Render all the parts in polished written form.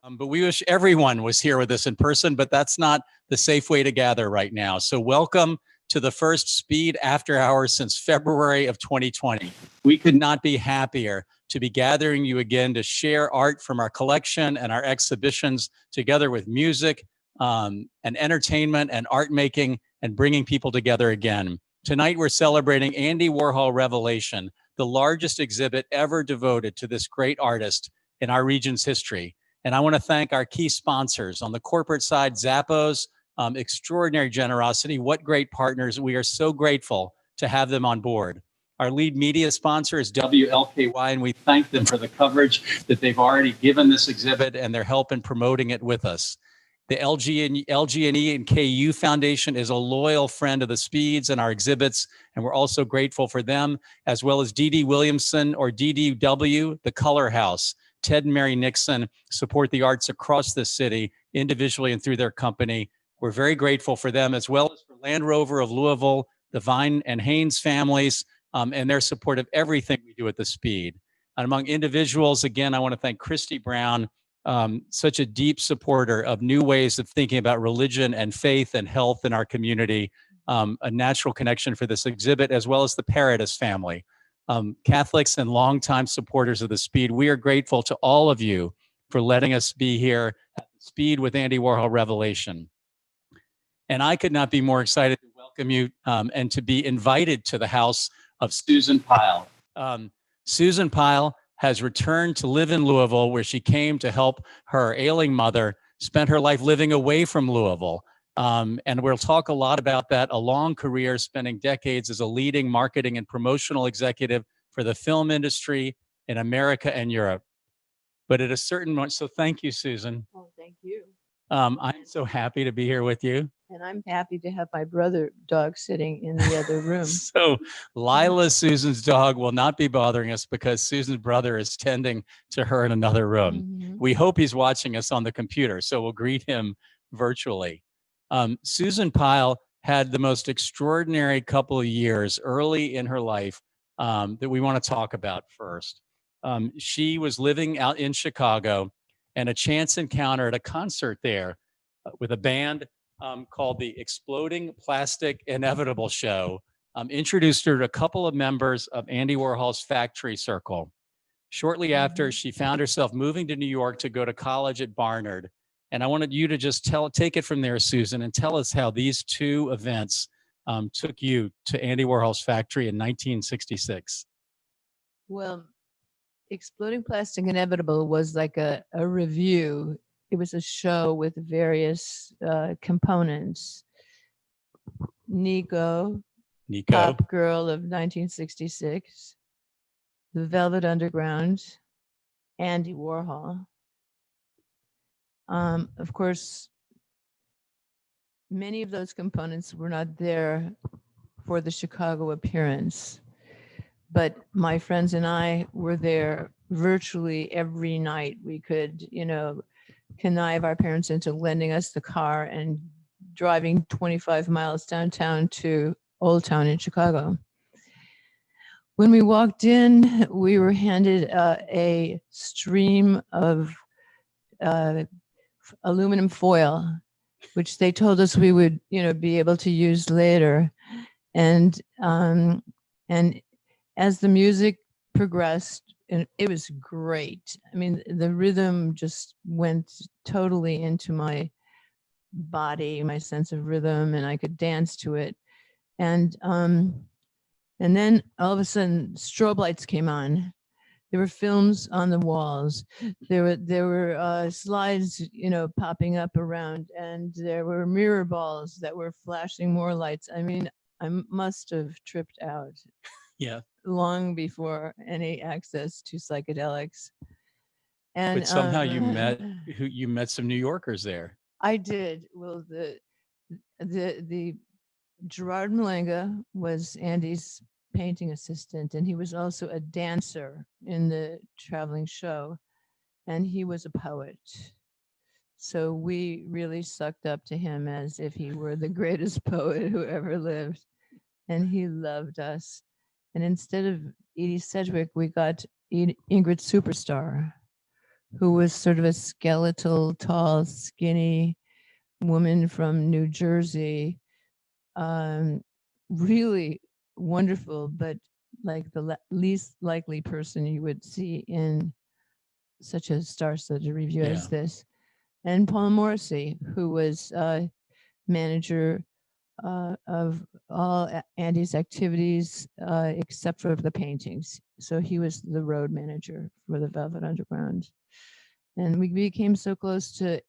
But we wish everyone was here with us in person, but that's not the safe way to gather right now. So welcome to the first Speed After Hours since February of 2020. We could not be happier to be gathering you again to share art from our collection and our exhibitions together with music and entertainment and art making and bringing people together again. Tonight, we're celebrating Andy Warhol Revelation, the largest exhibit ever devoted to this great artist in our region's history. And I want to thank our key sponsors on the corporate side, Zappos, extraordinary generosity. What great partners. We are so grateful to have them on board. Our lead media sponsor is WLKY, and we thank them for the coverage that they've already given this exhibit and their help in promoting it with us. The LG&E and KU Foundation is a loyal friend of the Speeds and our exhibits, and we're also grateful for them, as well as D.D. Williamson or DDW, the Color House. Ted and Mary Nixon support the arts across the city individually and through their company. We're very grateful for them, as well as for Land Rover of Louisville, the Vine and Haynes families, and their support of everything we do at the Speed. And among individuals, again, I want to thank Christy Brown, such a deep supporter of new ways of thinking about religion and faith and health in our community, a natural connection for this exhibit, as well as the Paradis family. Catholics and longtime supporters of the Speed, we are grateful to all of you for letting us be here at the Speed with Andy Warhol Revelation. And I could not be more excited to welcome you and to be invited to the house of Susan Pyle. Susan Pyle has returned to live in Louisville, where she came to help her ailing mother, spent her life living away from Louisville. And we'll talk a lot about that, a long career, spending decades as a leading marketing and promotional executive for the film industry in America and Europe. But at a certain moment, so thank you, Susan. Oh, thank you. I'm so happy to be here with you. And I'm happy to have my brother dog sitting in the other room. So Lila, Susan's dog, will not be bothering us because Susan's brother is tending to her in another room. Mm-hmm. We hope he's watching us on the computer, so we'll greet him virtually. Susan Pyle had the most extraordinary couple of years early in her life that we want to talk about first. She was living out in Chicago, and a chance encounter at a concert there with a band called the Exploding Plastic Inevitable Show introduced her to a couple of members of Andy Warhol's Factory Circle. Shortly after, she found herself moving to New York to go to college at Barnard. And I wanted you to just take it from there, Susan, and tell us how these two events took you to Andy Warhol's factory in 1966. Well, Exploding Plastic Inevitable was like a review. It was a show with various components. Nico, Pop Girl of 1966, The Velvet Underground, Andy Warhol. Of course, many of those components were not there for the Chicago appearance, but my friends and I were there virtually every night. We could, connive our parents into lending us the car and driving 25 miles downtown to Old Town in Chicago. When we walked in, we were handed a stream of aluminum foil, which they told us we would, be able to use later. And as the music progressed, and it was great. I mean, the rhythm just went totally into my body, my sense of rhythm, and I could dance to it. And then all of a sudden, strobe lights came on. There were films on the walls. There were slides, popping up around, and there were mirror balls that were flashing more lights. I mean, I must have tripped out. Yeah. Long before any access to psychedelics. And but somehow you met some New Yorkers there. I did. Well, the Gerard Malenga was Andy's painting assistant, and he was also a dancer in the traveling show, and he was a poet. So we really sucked up to him as if he were the greatest poet who ever lived, and he loved us. And instead of Edie Sedgwick, we got Ingrid Superstar, who was sort of a skeletal, tall, skinny woman from New Jersey. Um, really wonderful, but like the least likely person you would see in such a star-studded review Yeah. as this. And Paul Morrissey, who was manager of all Andy's activities except for the paintings. So he was the road manager for the Velvet Underground. And we became so close to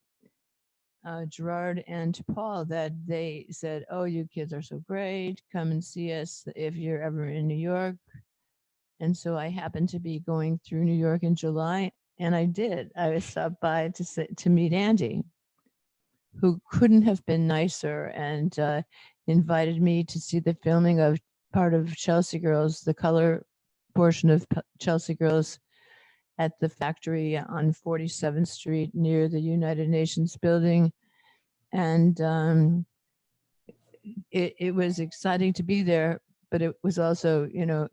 Gerard and to Paul that they said, "Oh, you kids are so great. Come and see us if you're ever in New York." And so I happened to be going through New York in July, and I did. I stopped by to meet Andy, who couldn't have been nicer, and invited me to see the filming of part of Chelsea Girls, the color portion of Chelsea Girls, at the factory on 47th Street near the United Nations building. And it was exciting to be there, but it was also,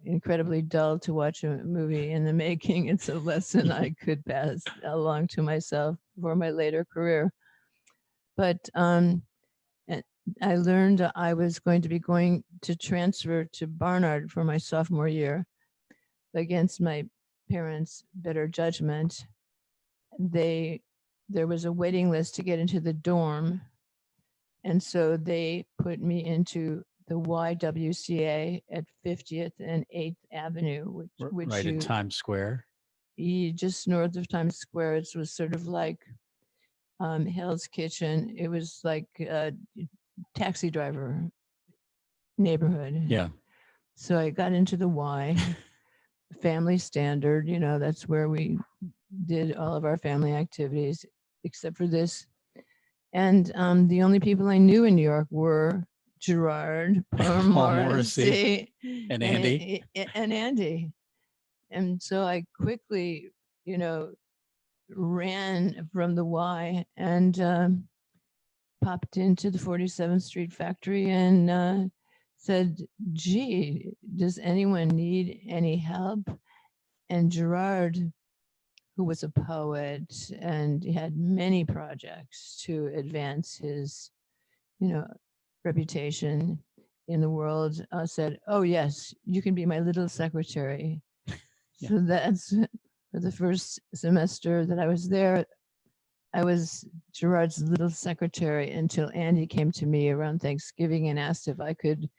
incredibly dull to watch a movie in the making. It's a lesson I could pass along to myself for my later career. But I learned I was going to be going to transfer to Barnard for my sophomore year against my parents' better judgment. There was a waiting list to get into the dorm, and so they put me into the YWCA at 50th and 8th Avenue, which right in Times Square. Just north of Times Square. It was sort of like Hell's Kitchen. It was like a taxi driver neighborhood. Yeah. So I got into the Y, family standard. That's where we did all of our family activities, except for this. And the only people I knew in New York were Gerard, Paul Morrissey, and Andy. And Andy. And so I quickly, ran from the Y and popped into the 47th Street factory and said, "Gee, does anyone need any help?" And Gerard, who was a poet and had many projects to advance his, reputation in the world, said, "Oh yes, you can be my little secretary." Yeah. So that's for the first semester that I was there. I was Gerard's little secretary until Andy came to me around Thanksgiving and asked if I could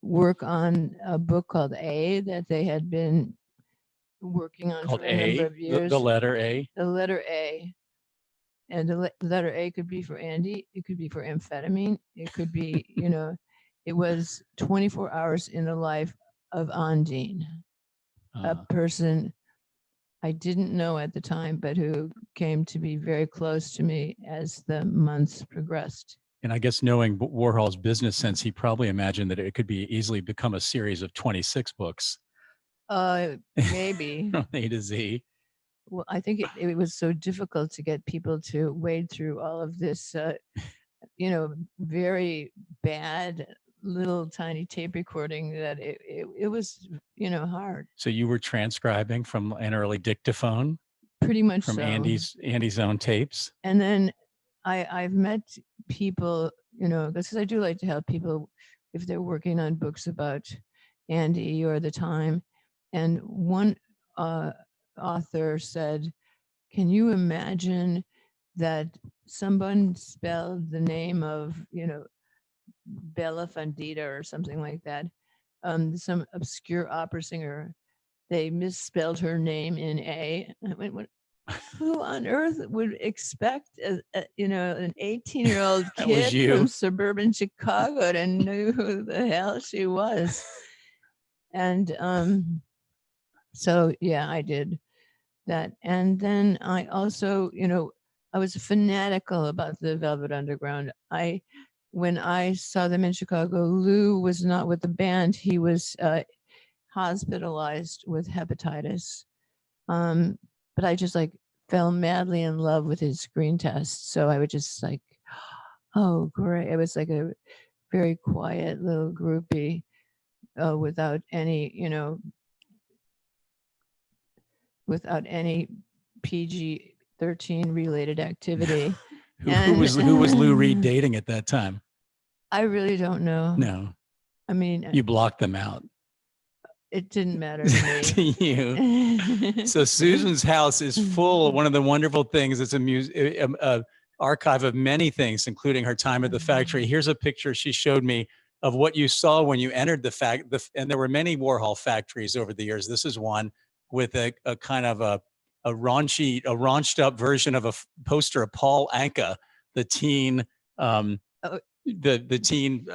work on a book called A that they had been working on Called for a number of years. The letter A. The letter A. And the letter A could be for Andy. It could be for amphetamine. It could be, it was 24 hours in the life of Ondine, a person I didn't know at the time, but who came to be very close to me as the months progressed. And I guess knowing Warhol's business sense, he probably imagined that it could be easily become a series of 26 books. Maybe. From A to Z. Well, I think it was so difficult to get people to wade through all of this, very bad little tiny tape recording that it was, hard. So you were transcribing from an early dictaphone? Pretty much from so. Andy's own tapes. And then I've met people, because I do like to help people if they're working on books about Andy or the time. And one author said, "Can you imagine that someone spelled the name of, Bella Fandita or something like that, some obscure opera singer, they misspelled her name in A." I went, "What? Who on earth would expect an 18-year-old kid from suburban Chicago to know who the hell she was?" And so yeah, I did that. And then I also, I was fanatical about the Velvet Underground. When I saw them in Chicago, Lou was not with the band. He was hospitalized with hepatitis. But I just fell madly in love with his screen test. So I would just oh, great. It was like a very quiet little groupie without any, without any PG 13 related activity. Who was Lou Reed dating at that time? I really don't know. No, I mean, you blocked them out. it didn't matter to me. To you. So Susan's house is full of one of the wonderful things. It's a archive of many things, including her time at the factory. Here's a picture she showed me of what you saw when you entered and there were many Warhol factories over the years. This is one with a kind of a raunched up version of a poster of Paul Anka, the teen the teen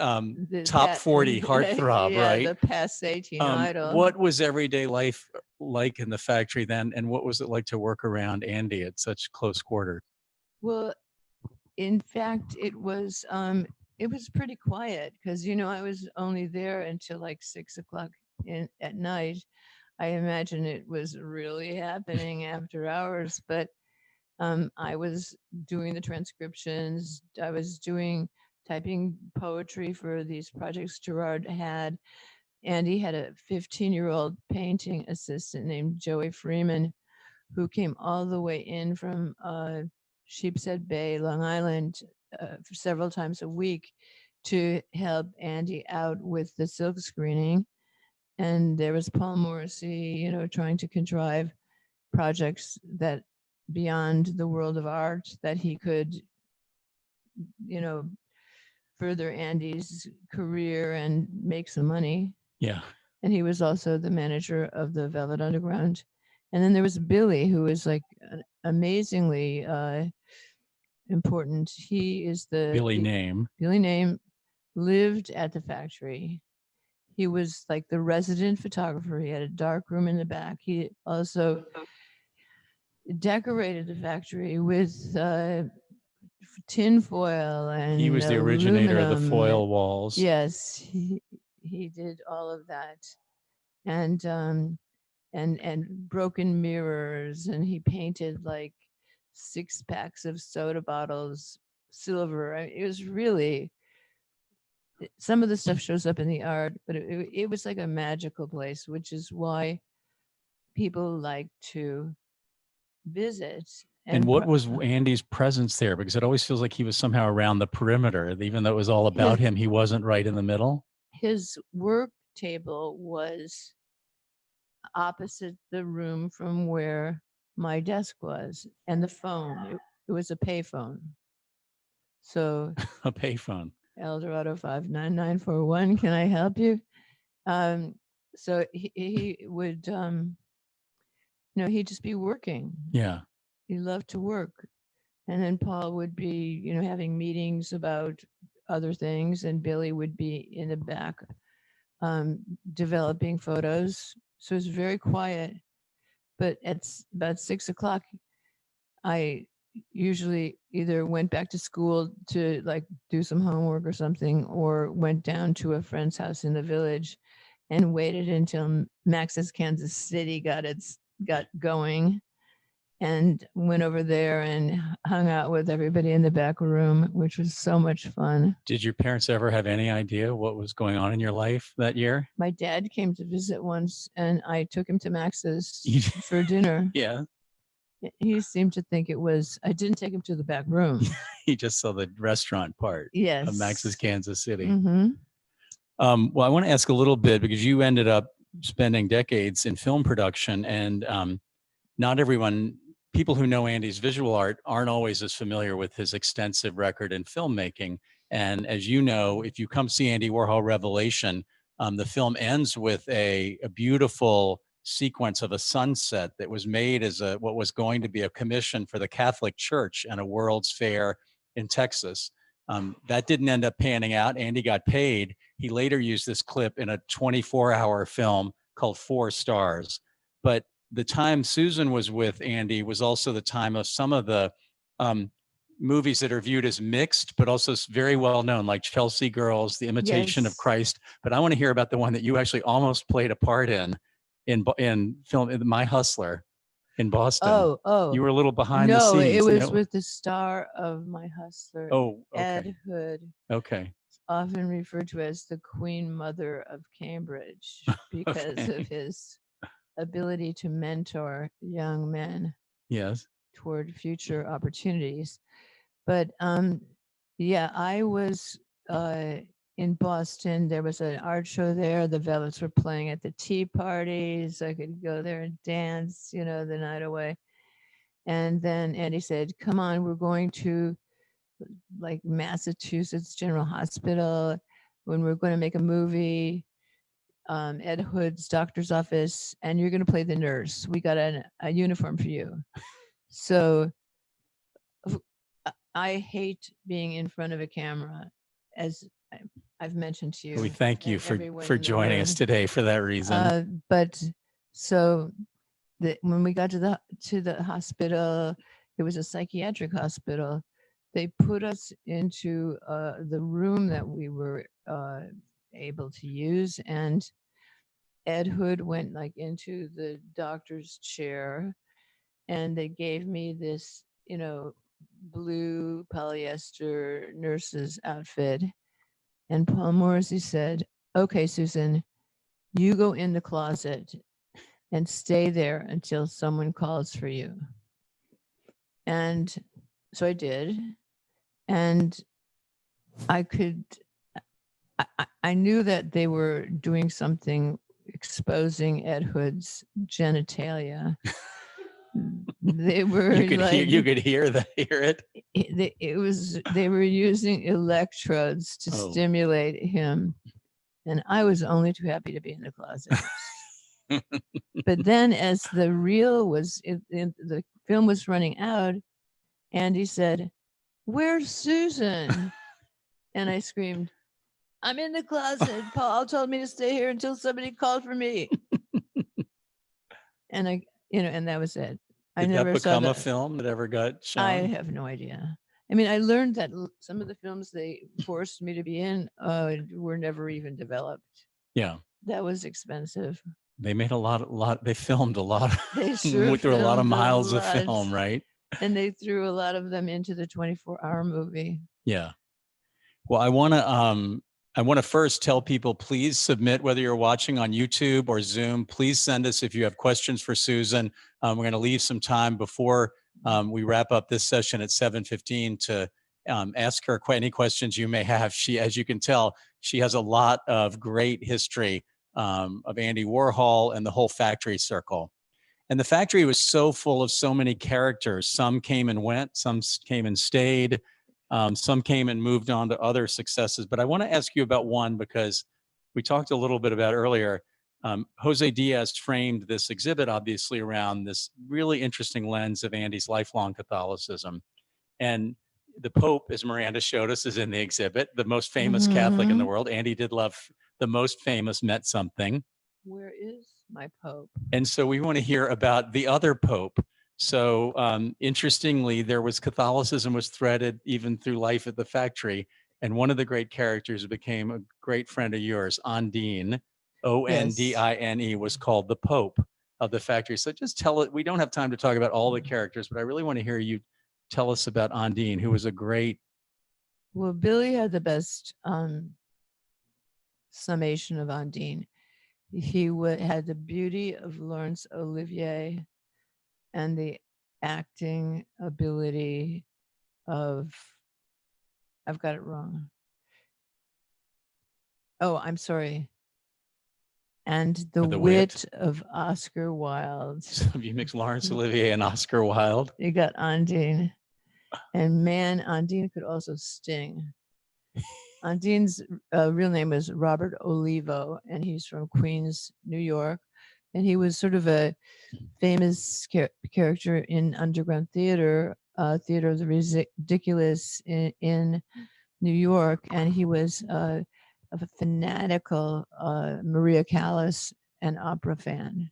top 40 heartthrob, yeah, right? the passe teen idol. What was everyday life like in the factory then, and what was it like to work around Andy at such close quarters? Well, in fact, it was pretty quiet because I was only there until like 6 o'clock at night. I imagine it was really happening after hours, but I was doing the transcriptions. I was typing poetry for these projects Gerard had. Andy had a 15-year-old painting assistant named Joey Freeman, who came all the way in from Sheepshead Bay, Long Island, several times a week to help Andy out with the silk screening. And there was Paul Morrissey, trying to contrive projects that beyond the world of art that he could, further Andy's career and make some money. Yeah. And he was also the manager of the Velvet Underground. And then there was Billy, who was like amazingly important. He is Billy Name. Billy Name lived at the factory. He was like the resident photographer. He had a dark room in the back. He also decorated the factory with tin foil, and he was the originator of the foil walls. Yes, he did all of that, and broken mirrors, and he painted like 6 packs of soda bottles silver. It was really, some of the stuff shows up in the art, but it was like a magical place, which is why people like to visit. And what was Andy's presence there? Because it always feels like he was somehow around the perimeter, even though it was all about him. He wasn't right in the middle. His work table was opposite the room from where my desk was, and the phone. It was a payphone. So a payphone. Eldorado 59941. Can I help you? So he would, he'd just be working. Yeah. He loved to work. And then Paul would be, having meetings about other things, and Billy would be in the back developing photos. So it was very quiet. But at about 6 o'clock, I usually either went back to school to like do some homework or something, or went down to a friend's house in the village and waited until Max's Kansas City got going, and went over there and hung out with everybody in the back room, which was so much fun. Did your parents ever have any idea what was going on in your life that year? My dad came to visit once, and I took him to Max's for dinner. Yeah. He seemed to think it was, I didn't take him to the back room. He just saw the restaurant part. Yes. Of Max's Kansas City. Mm-hmm. Well, I want to ask a little bit, because you ended up spending decades in film production, and not everyone, people who know Andy's visual art aren't always as familiar with his extensive record in filmmaking. And as you know, if you come see Andy Warhol Revelation, the film ends with a beautiful sequence of a sunset that was made as what was going to be a commission for the Catholic Church and a World's Fair in Texas. That didn't end up panning out. Andy got paid. He later used this clip in a 24-hour film called 4 Stars. But the time Susan was with Andy was also the time of some of the movies that are viewed as mixed, but also very well known, like Chelsea Girls, The Imitation of Christ. But I want to hear about the one that you actually almost played a part in film, My Hustler in Boston. Oh. You were a little behind the scenes. No, it was with the star of My Hustler, okay. Ed Hood. Okay. Often referred to as the Queen Mother of Cambridge because of his ability to mentor young men. Yes. toward future opportunities. But yeah, I was in Boston. There was an art show there. The Velvets were playing at the tea parties. I could go there and dance, the night away. And then Andy said, "Come on, we're going to like Massachusetts General Hospital when we're going to make a movie, Ed Hood's doctor's office, and you're going to play the nurse. We got a uniform for you." So I hate being in front of a camera, as I've mentioned to you. We thank you for joining us today for that reason. But so when we got to the hospital, it was a psychiatric hospital. They put us into the room that we were able to use, and Ed Hood went like into the doctor's chair, and they gave me this, blue polyester nurse's outfit. And Paul Morrissey said, "Okay, Susan, you go in the closet and stay there until someone calls for you." And so I did. And I knew that they were doing something exposing Ed Hood's genitalia. They were you could hear it. They were using electrodes to stimulate him, and I was only too happy to be in the closet. But then, as the reel was the film was running out, Andy said, "Where's Susan?" And I screamed, "I'm in the closet. Paul told me to stay here until somebody called for me." And and that was it. Did that become a film that ever got shown? I have no idea. I mean, I learned that some of the films they forced me to be in were never even developed. Yeah. That was expensive. They made they filmed a lot. They sure went through a lot of miles of film, right? And they threw a lot of them into the 24-hour movie. Yeah. Well, I want to first tell people, please submit, whether you're watching on YouTube or Zoom. Please send us if you have questions for Susan. We're going to leave some time before we wrap up this session at 7:15 to ask her any questions you may have. She, as you can tell, she has a lot of great history of Andy Warhol and the whole factory circle. And the factory was so full of so many characters. Some came and went, some came and stayed. Some came and moved on to other successes. But I want to ask you about one, because we talked a little bit about earlier. Jose Diaz framed this exhibit, obviously, around this really interesting lens of Andy's lifelong Catholicism. And the Pope, as Miranda showed us, is in the exhibit, the most famous Catholic in the world. Andy did love the most famous Met Something. Where is my Pope? And so we want to hear about the other Pope. So interestingly, Catholicism was threaded even through life at the factory. And one of the great characters who became a great friend of yours, Ondine, Ondine, was called the Pope of the factory. So just tell it. We don't have time to talk about all the characters, but I really want to hear you tell us about Ondine, who was a great. Well, Billy had the best summation of Ondine. He had the beauty of Laurence Olivier and the acting ability of, I've got it wrong. Oh, I'm sorry. And the wit of Oscar Wilde. So you mix Laurence Olivier and Oscar Wilde. You got Ondine. And man, Ondine could also sting. Ondine's real name was Robert Olivo, and he's from Queens, New York. And he was sort of a famous character in underground theater, Theater of the Ridiculous in New York. And he was a fanatical Maria Callas and opera fan,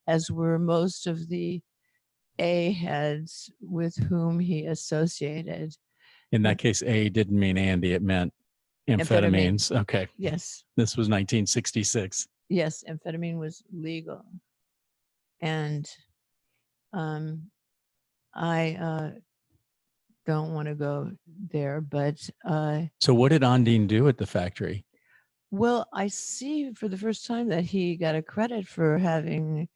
as were most of the A heads with whom he associated. In that case, A didn't mean Andy, it meant amphetamines. Okay. Yes. This was 1966. Yes, amphetamine was legal. And I don't want to go there, but so what did Ondine do at the factory? Well, I see for the first time that he got a credit for having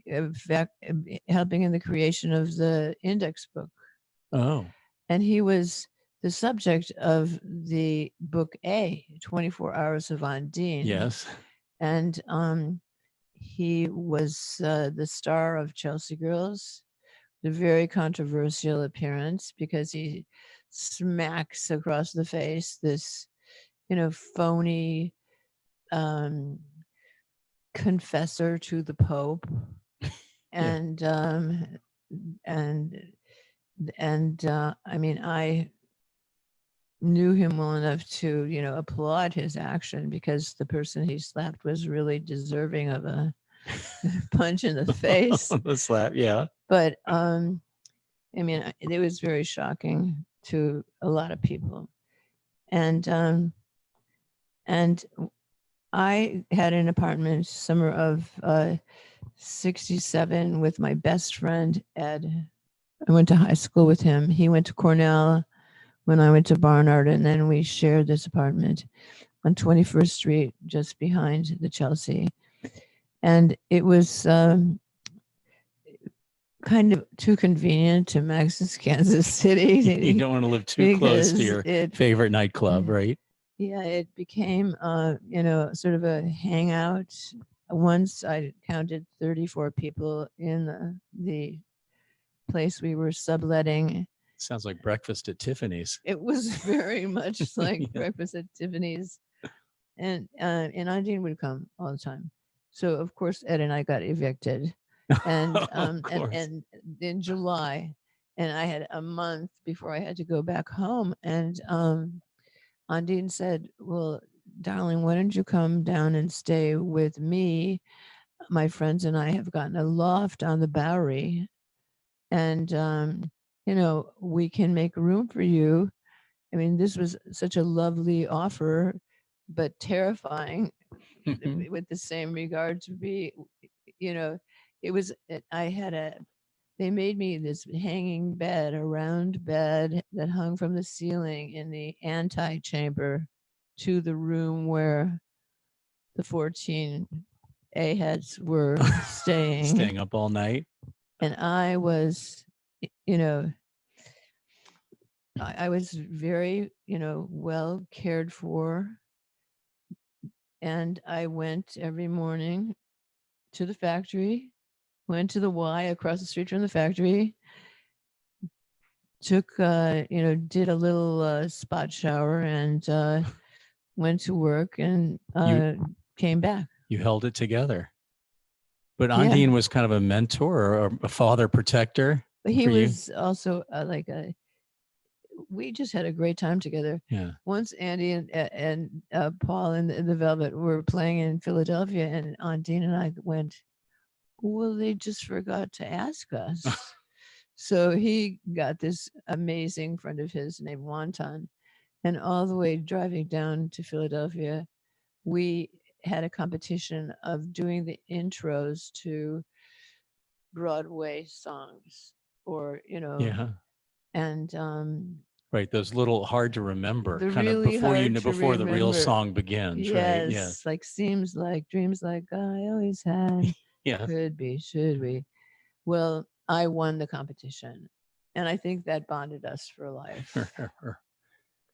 helping in the creation of the index book. Oh, And he was the subject of the book 24 Hours of Undine. yes. And he was the star of Chelsea Girls, the very controversial appearance because he smacks across the face this, phony confessor to the Pope. Yeah. And I mean, I knew him well enough to, applaud his action because the person he slapped was really deserving of a punch in the face. The slap, yeah. But I mean, it was very shocking to a lot of people. And I had an apartment summer of 67 with my best friend, Ed. I went to high school with him. He went to Cornell when I went to Barnard, and then we shared this apartment on 21st Street, just behind the Chelsea. And it was kind of too convenient to Max's Kansas City. You don't want to live too close to your favorite nightclub, right? Yeah, it became, sort of a hangout. Once I counted 34 people in the place we were subletting. Sounds like breakfast at Tiffany's. It was very much like breakfast at Tiffany's. And Undine would come all the time. So, of course, Ed and I got evicted. And and in July, and I had a month before I had to go back home. And Undine said, well, darling, why don't you come down and stay with me? My friends and I have gotten a loft on the Bowery, and we can make room for you. I mean, this was such a lovely offer, but terrifying with the same regard to be, it was, they made me this hanging bed, a round bed that hung from the ceiling in the antechamber to the room where the 14 A-heads were staying up all night. And I was, I was very, well cared for. And I went every morning to the factory, went to the Y across the street from the factory, took, did a little spot shower and went to work and came back. You held it together. But Undine was kind of a mentor or a father protector. But he was also we just had a great time together. Yeah. Once Andy and Paul and the Velvet were playing in Philadelphia, and Undine and I went, well, they just forgot to ask us. So he got this amazing friend of his named Wonton, and all the way driving down to Philadelphia, we had a competition of doing the intros to Broadway songs, or and right, those little hard to remember, kind really of before the real song begins. Yes, right? Yes, like seems like, dreams like I always had. Yeah, could be, should we? Well, I won the competition, and I think that bonded us for life.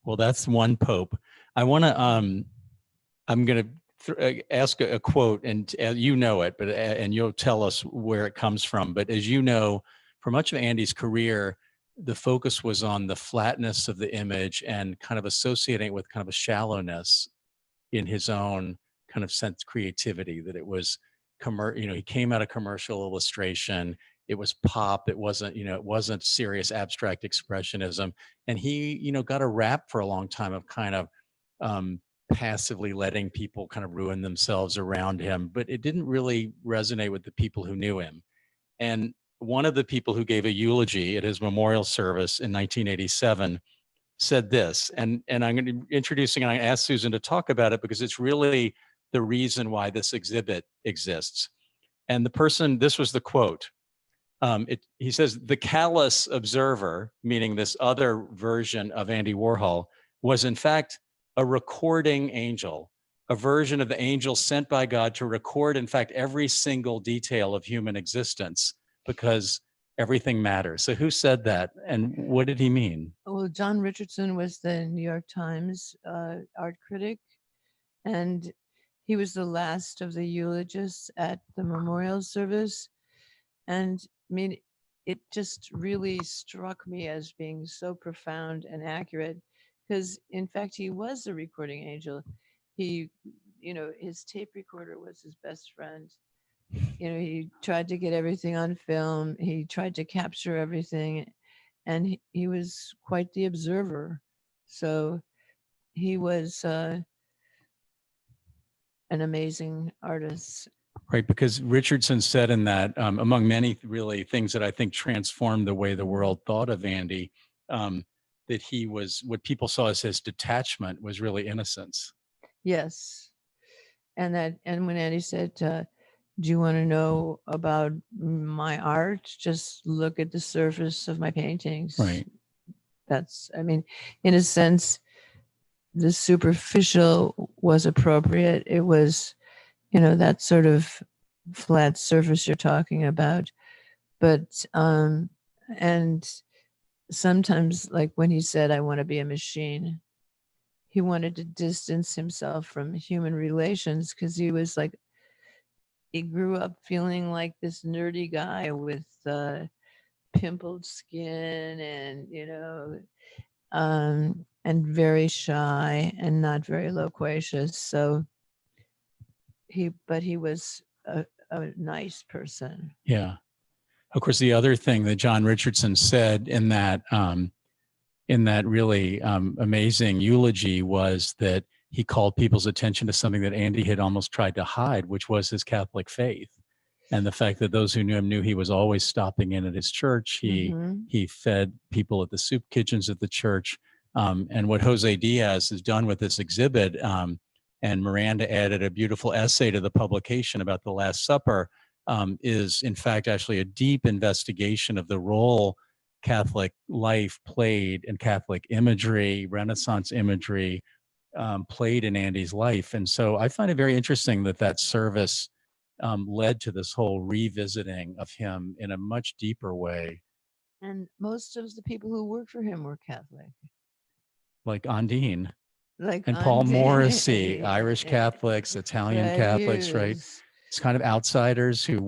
Well, that's one Pope. I want to. I'm going to ask a quote, and you know it, but and you'll tell us where it comes from. But as you know, for much of Andy's career, the focus was on the flatness of the image and kind of associating it with kind of a shallowness in his own kind of sense creativity. That it was he came out of commercial illustration. It was pop. It wasn't serious abstract expressionism. And he, got a rap for a long time of kind of passively letting people kind of ruin themselves around him, but it didn't really resonate with the people who knew him. And one of the people who gave a eulogy at his memorial service in 1987 said this, and I'm going to introducing, and I asked Susan to talk about it because it's really the reason why this exhibit exists. And this was the quote. He says, the callous observer, meaning this other version of Andy Warhol, was in fact a recording angel, a version of the angel sent by God to record, in fact, every single detail of human existence because everything matters. So who said that and what did he mean? Well, John Richardson was the New York Times art critic, and he was the last of the eulogists at the memorial service. And I mean, it just really struck me as being so profound and accurate because, in fact, he was a recording angel. He, his tape recorder was his best friend. He tried to get everything on film, he tried to capture everything, and he was quite the observer. So he was an amazing artist. Right, because Richardson said in that, among many really things that I think transformed the way the world thought of Andy, that he was, what people saw as his detachment was really innocence. Yes. And when Andy said, do you want to know about my art? Just look at the surface of my paintings. Right. That's, I mean, in a sense, the superficial was appropriate. It was, that sort of flat surface you're talking about. But, and sometimes, like when he said, I want to be a machine, he wanted to distance himself from human relations because he grew up feeling like this nerdy guy with pimpled skin and very shy and not very loquacious. So he was a nice person. Yeah. Of course, the other thing that John Richardson said in that really amazing eulogy was that he called people's attention to something that Andy had almost tried to hide, which was his Catholic faith. And the fact that those who knew him knew he was always stopping in at his church. He fed people at the soup kitchens at the church. And what Jose Diaz has done with this exhibit, and Miranda added a beautiful essay to the publication about the Last Supper, is in fact actually a deep investigation of the role Catholic life played and Catholic imagery, Renaissance imagery, played in Andy's life. And so I find it very interesting that service led to this whole revisiting of him in a much deeper way. And most of the people who worked for him were Catholic. Like Undine. Like and Paul Morrissey, Irish Catholics, Italian Catholics, right? It's kind of outsiders who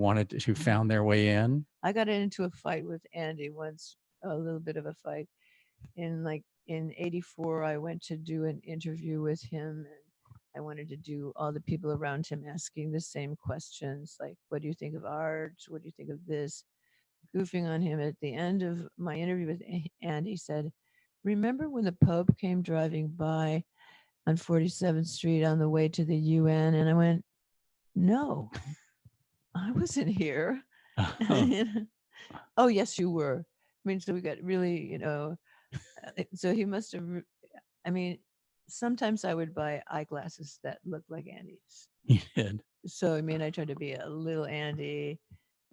found their way in. I got into a fight with Andy once, a little bit of a fight. In '84, I went to do an interview with him, and I wanted to do all the people around him asking the same questions, like, what do you think of art? What do you think of this? Goofing on him. At the end of my interview with Andy, said, remember when the Pope came driving by on 47th Street on the way to the UN? And I went, no, I wasn't here. Oh, yes, you were. I mean, so we got really, so he must have, I mean, sometimes I would buy eyeglasses that looked like Andy's. He did. So, I mean, I tried to be a little Andy,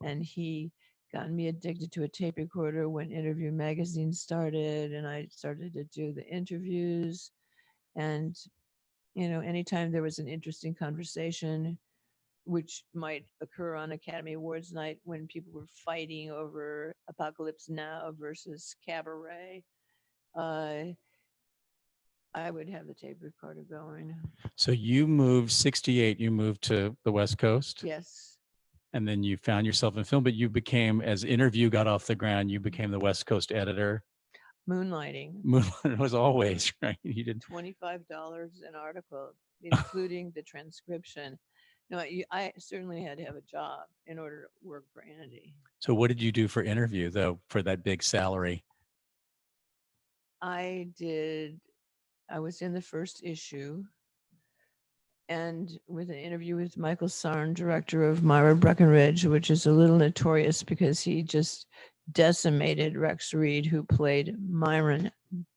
and he got me addicted to a tape recorder when Interview magazine started, and I started to do the interviews. And, anytime there was an interesting conversation, which might occur on Academy Awards night when people were fighting over Apocalypse Now versus Cabaret, I would have the tape recorder going. So you moved 68, you moved to the West Coast? Yes. And then you found yourself in film, but you became, as Interview got off the ground, you became the West Coast editor. Moonlighting. Moonlighting was always, right? You did $25 an article, including the transcription. No, I certainly had to have a job in order to work for Andy. So what did you do for Interview, though, for that big salary? I was in the first issue, and with an interview with Michael Sarn, director of Myra Breckenridge, which is a little notorious because he just decimated Rex Reed, who played Myron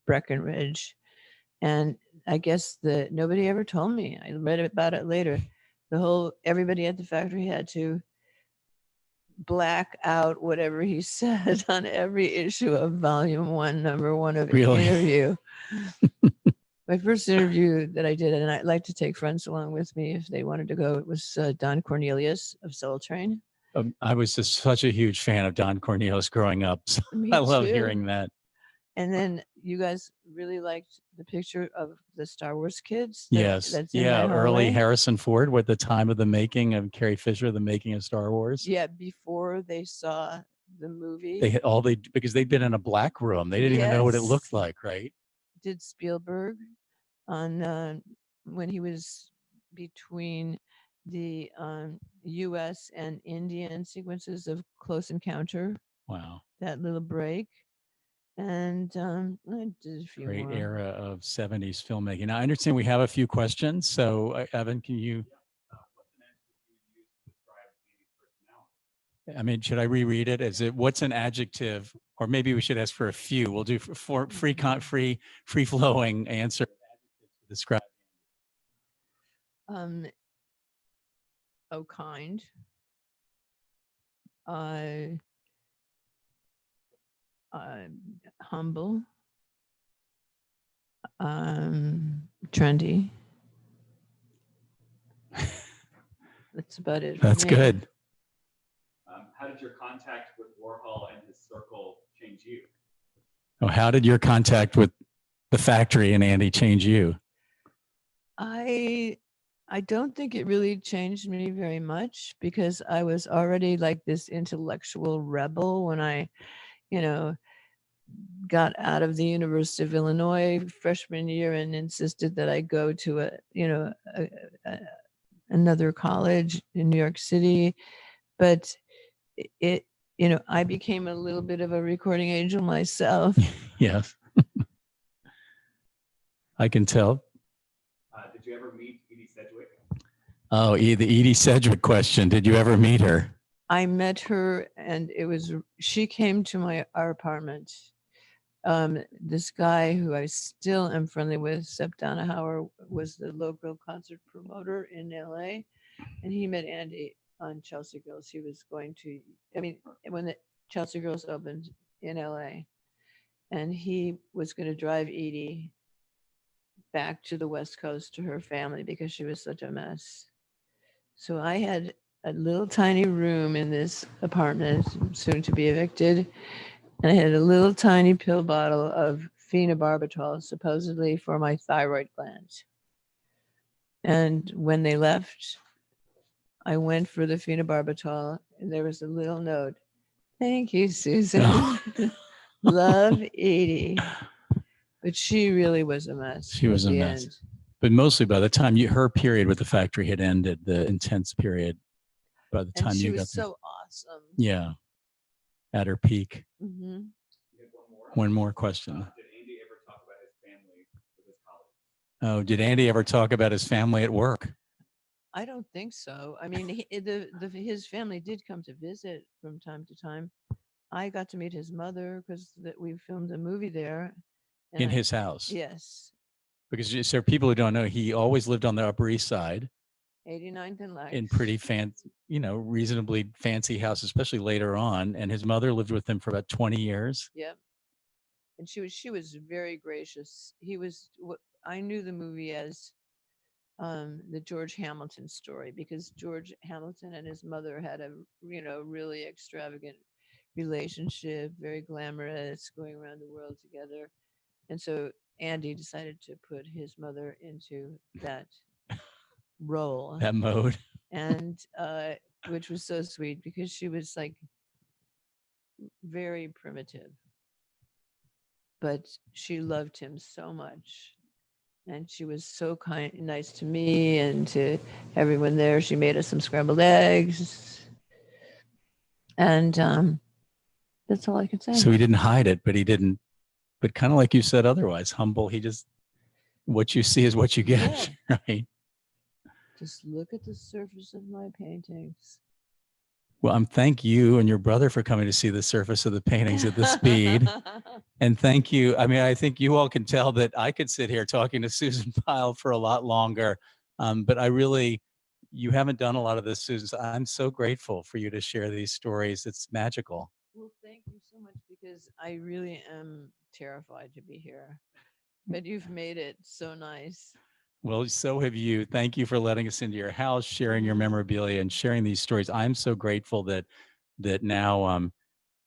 Breckenridge. And I guess nobody ever told me. I read about it later. Everybody at the factory had to black out whatever he said on every issue of Volume 1, Number 1 of Really? Interview. My first interview that I did, and I'd like to take friends along with me if they wanted to go, it was Don Cornelius of Soul Train. I was just such a huge fan of Don Cornelius growing up. So Me I love too. hearing that. And then you guys really liked the picture of the Star Wars kids. Yes. That's in Yeah. my Early hallway. Harrison Ford with the time of the making of Carrie Fisher, the making of Star Wars. Yeah, before they saw the movie. They had because they'd been in a black room. They didn't even know what it looked like, right? Did Spielberg on when he was between the U.S. and Indian sequences of Close Encounter. Wow. That little break. And I did a few Great more. era of 70s filmmaking. Now, I understand we have a few questions. So, Evan, can you? I mean, should I reread it? What's an adjective? Or maybe we should ask for a few. We'll do for free flowing answer to describe. Kind. Humble. Trendy. That's about it. That's good. How did your contact with Warhol and his circle change you? Oh, how did your contact with the factory and Andy change you? I don't think it really changed me very much because I was already like this intellectual rebel when I, got out of the University of Illinois freshman year and insisted that I go to another college in New York City. But I became a little bit of a recording angel myself. Yes. I can tell. Did you ever meet Edie Sedgwick? Oh, the Edie Sedgwick question. Did you ever meet her? I met her and she came to our apartment. This guy who I still am friendly with, Sepp Donahauer, was the local concert promoter in LA. And he met Andy on Chelsea Girls. He was going to, when the Chelsea Girls opened in LA, and he was going to drive Edie back to the West Coast to her family because she was such a mess. So I had a little tiny room in this apartment, soon to be evicted, and I had a little tiny pill bottle of phenobarbital, supposedly for my thyroid glands. And when they left, I went for the phenobarbital, and there was a little note. Thank you, Susan. Love Edie. But she really was a mess. She was a mess. End. But mostly by the time her period with the factory had ended, the intense period, by the time you got there. She was so awesome. Yeah. At her peak. Mm-hmm. One more question. Did Andy ever talk about his family with his colleagues? Oh, did Andy ever talk about his family at work? I don't think so. I mean, his family did come to visit from time to time. I got to meet his mother because we filmed a movie there. In his house? Yes. Because there are people who don't know, he always lived on the Upper East Side. 89th and Lex. In pretty fancy, reasonably fancy house, especially later on. And his mother lived with him for about 20 years. Yep. And she was very gracious. I knew the movie as the George Hamilton story because George Hamilton and his mother had a really extravagant relationship, very glamorous, going around the world together. And so Andy decided to put his mother into that role, that mode, and which was so sweet because she was like very primitive, but she loved him so much. And she was so nice to me and to everyone there. She made us some scrambled eggs. And that's all I can say. So he didn't hide it, but kind of like you said, otherwise humble. He just, what you see is what you get, yeah. Right? Just look at the surface of my paintings. Well, thank you and your brother for coming to see the surface of the paintings at the speed. And thank you. I mean, I think you all can tell that I could sit here talking to Susan Pyle for a lot longer. But you haven't done a lot of this, Susan. So I'm so grateful for you to share these stories. It's magical. Well, thank you so much because I really am terrified to be here. but you've made it so nice. Well, so have you. Thank you for letting us into your house, sharing your memorabilia, and sharing these stories. I'm so grateful that now,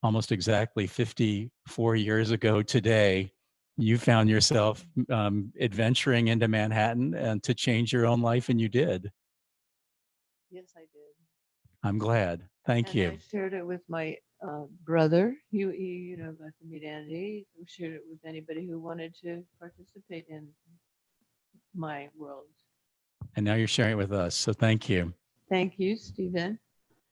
almost exactly 54 years ago today, you found yourself adventuring into Manhattan and to change your own life, and you did. Yes, I did. I'm glad. Thank And you. I shared it with my brother. He got to meet Andy. I shared it with anybody who wanted to participate in my world. And now you're sharing it with us. So thank you. Thank you, Stephen.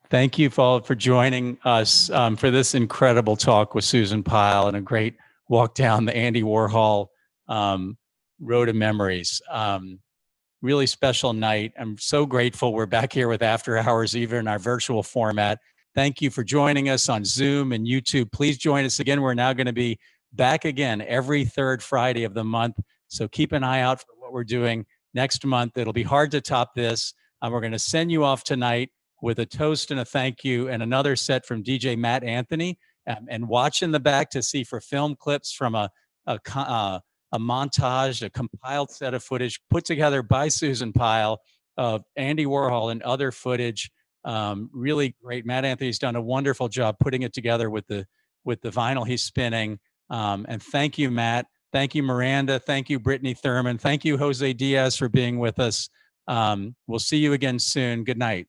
Thank you for joining us for this incredible talk with Susan Pyle and a great walk down the Andy Warhol road of memories. Really special night. I'm so grateful we're back here with After Hours, even in our virtual format. Thank you for joining us on Zoom and YouTube. Please join us again. We're now going to be back again every third Friday of the month. So keep an eye out for what we're doing next month. It'll be hard to top this. We're going to send you off tonight with a toast and a thank you and another set from DJ Matt Anthony. And watch in the back to see for film clips from a montage, a compiled set of footage put together by Susan Pyle of Andy Warhol and other footage. Really great. Matt Anthony's done a wonderful job putting it together with the vinyl he's spinning. And thank you, Matt. Thank you, Miranda. Thank you, Brittany Thurman. Thank you, Jose Diaz, for being with us. We'll see you again soon. Good night.